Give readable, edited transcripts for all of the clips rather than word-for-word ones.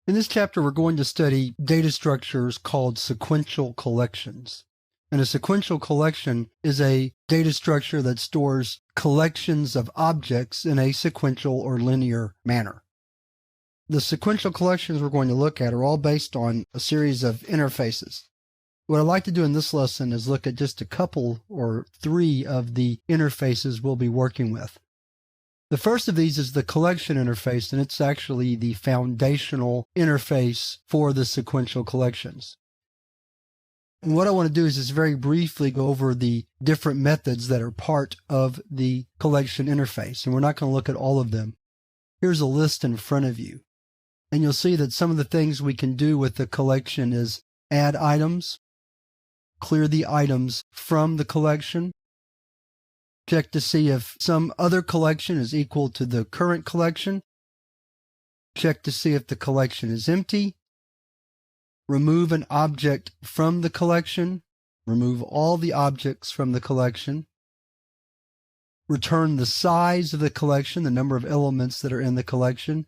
In this chapter, we're going to study data structures called sequential collections. And a sequential collection is a data structure that stores collections of objects in a sequential or linear manner. The sequential collections we're going to look at are all based on a series of interfaces. What I'd like to do in this lesson is look at just a couple or three of the interfaces we'll be working with. The first of these is the collection interface, and it's actually the foundational interface for the sequential collections. And what I want to do is just very briefly go over the different methods that are part of the collection interface, and we're not going to look at all of them. Here's a list in front of you, and you'll see that some of the things we can do with the collection is add items, clear the items from the collection, check to see if some other collection is equal to the current collection, check to see if the collection is empty, remove an object from the collection, remove all the objects from the collection, return the size of the collection, the number of elements that are in the collection,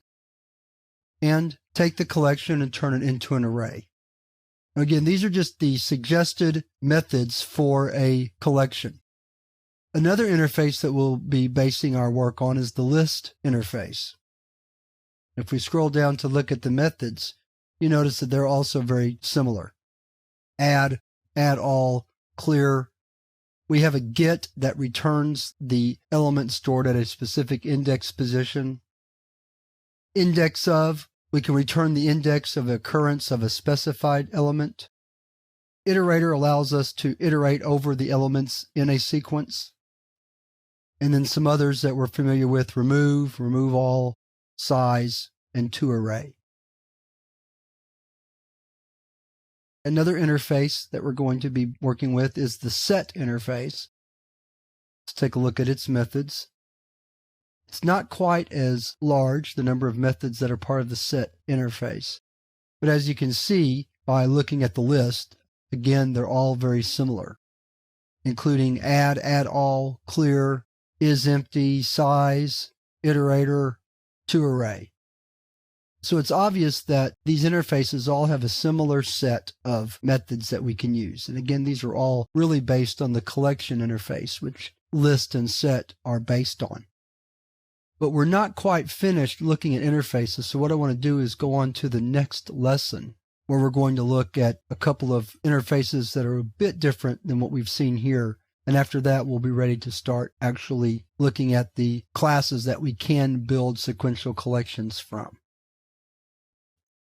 and take the collection and turn it into an array. Again, these are just the suggested methods for a collection. Another interface that we'll be basing our work on is the list interface. If we scroll down to look at the methods, you notice that they're also very similar. Add, add all, clear. We have a get that returns the element stored at a specific index position. Index of, we can return the index of occurrence of a specified element. Iterator allows us to iterate over the elements in a sequence. And then some others that we're familiar with, remove, remove all, size, and toArray. Another interface that we're going to be working with is the set interface. Let's take a look at its methods. It's not quite as large, the number of methods that are part of the set interface. But as you can see by looking at the list, again, they're all very similar, including add, add all, clear, is empty, size, iterator, toArray. So it's obvious that these interfaces all have a similar set of methods that we can use. And again, these are all really based on the collection interface, which list and set are based on. But we're not quite finished looking at interfaces, so what I want to do is go on to the next lesson, where we're going to look at a couple of interfaces that are a bit different than what we've seen here. And after that, we'll be ready to start actually looking at the classes that we can build sequential collections from.